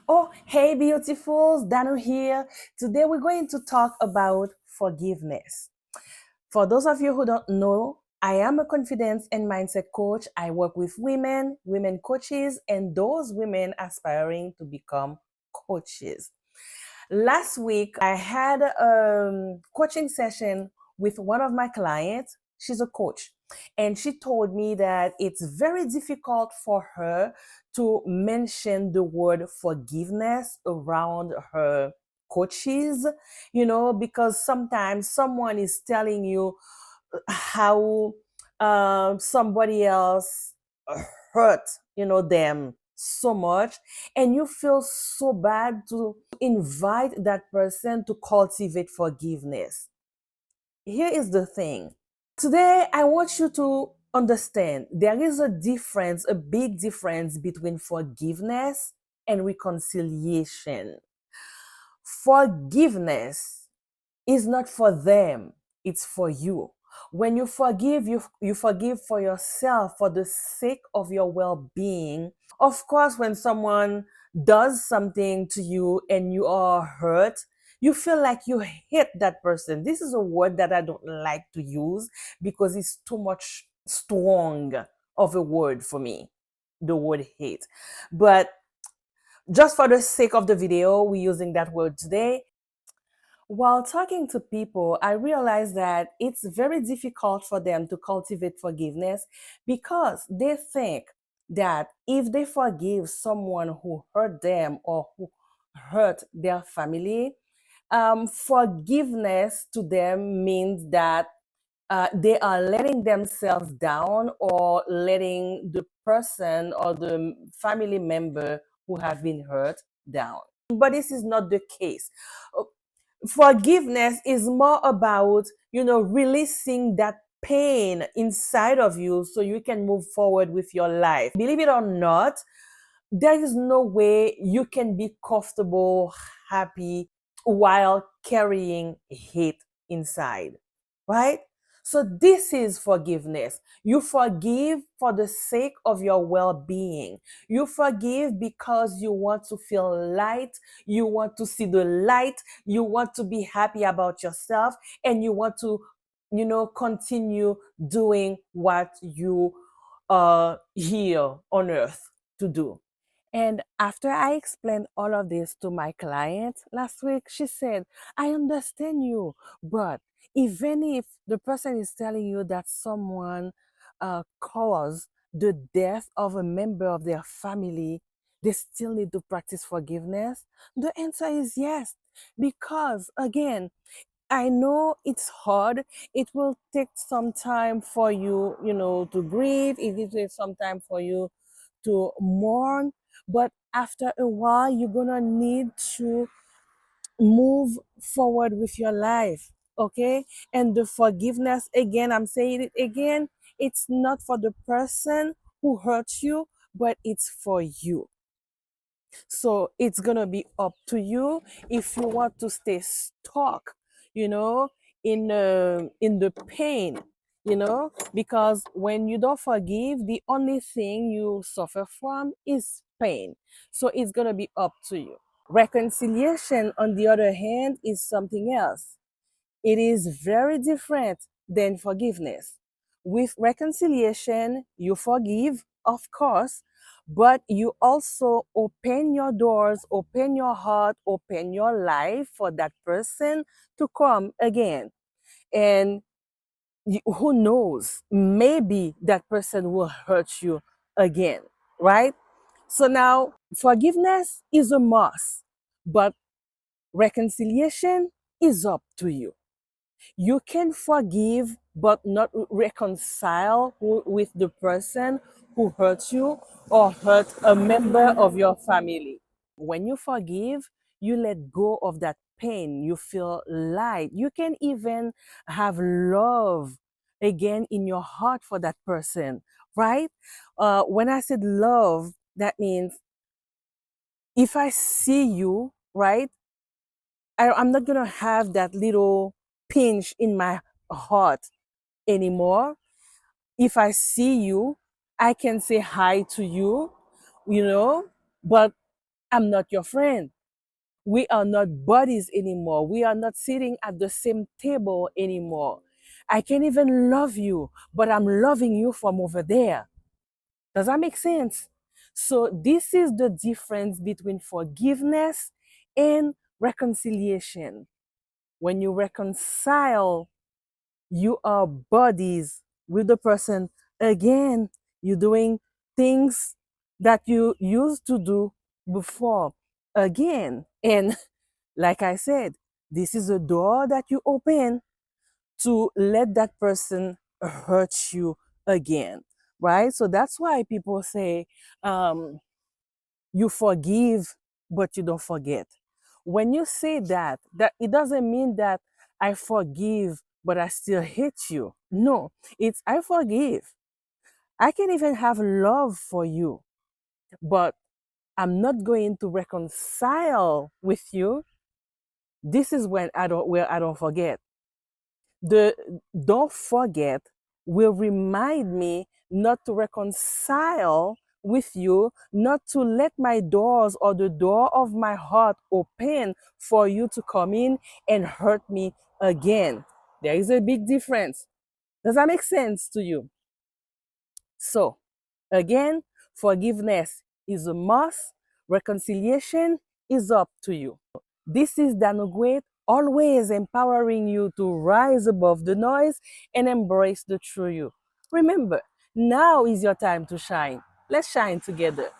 Oh, hey, beautifuls, Danu here. Today we're going to talk about forgiveness. For those of you who don't know, I am a confidence and mindset coach. I work with women, women coaches, and those women aspiring to become coaches. Last week, I had a coaching session with one of my clients. She's a coach. And she told me that it's very difficult for her to mention the word forgiveness around her coaches, because sometimes someone is telling you how somebody else hurt them so much, and you feel so bad to invite that person to cultivate forgiveness. Here is the thing. Today I want you to understand there is a difference, a big difference between forgiveness and reconciliation. Forgiveness is not for them, it's for you. When you forgive, you forgive for yourself, for the sake of your well-being. Of course, when someone does something to you and you are hurt, you feel like you hate that person. This is a word that I don't like to use because it's too much strong of a word for me, the word hate. But just for the sake of the video, we're using that word today. While talking to people, I realized that it's very difficult for them to cultivate forgiveness because they think that if they forgive someone who hurt them or who hurt their family, forgiveness to them means that they are letting themselves down or letting the person or the family member who have been hurt down. But this is not the case. Forgiveness is more about releasing that pain inside of you so you can move forward with your life. Believe it or not, there is no way you can be comfortable, happy while carrying hate inside, right? So this is forgiveness. You forgive for the sake of your well-being. You forgive because you want to feel light, you want to see the light, you want to be happy about yourself, and you want to continue doing what you are here on earth to do. And after I explained all of this to my client last week, she said, I understand you, but even if the person is telling you that someone caused the death of a member of their family, they still need to practice forgiveness? The answer is yes. Because again, I know it's hard. It will take some time for you, to grieve. It will take some time for you to mourn. But after a while, you're gonna need to move forward with your life. Okay? And the forgiveness, again, I'm saying it again, it's not for the person who hurt you, but it's for you. So it's gonna be up to you if you want to stay stuck, you know, in the pain, because when you don't forgive, the only thing you suffer from is pain. So it's gonna be up to you. Reconciliation, on the other hand, is something else. It is very different than forgiveness. With reconciliation, you forgive, of course, but you also open your doors, open your heart, open your life for that person to come again. And who knows, maybe that person will hurt you again, right? So now, forgiveness is a must, but reconciliation is up to you. You can forgive but not reconcile with the person who hurt you or hurt a member of your family. When you forgive, you let go of that pain. You feel light. You can even have love again in your heart for that person, right? When I said love, that means if I see you, right, I'm not going to have that little pinch in my heart anymore. If I see you, I can say hi to you, you know, but I'm not your friend. We are not buddies anymore. We are not sitting at the same table anymore. I can even love you, but I'm loving you from over there. Does that make sense? So, this is the difference between forgiveness and reconciliation. When you reconcile, you are buddies with the person again. You're doing things that you used to do before again. And like I said, this is a door that you open to let that person hurt you again, right? So that's why people say, you forgive, but you don't forget. When you say that, that it doesn't mean that I forgive, but I still hate you. No, it's I forgive. I can even have love for you, but I'm not going to reconcile with you. This is when I don't forget. The don't forget will remind me not to reconcile with you, not to let my doors or the door of my heart open for you to come in and hurt me again. There is a big difference. Does that make sense to you? So, again, forgiveness is a must, reconciliation is up to you. This is Dano Great, always empowering you to rise above the noise and embrace the true you. Remember, now is your time to shine. Let's shine together.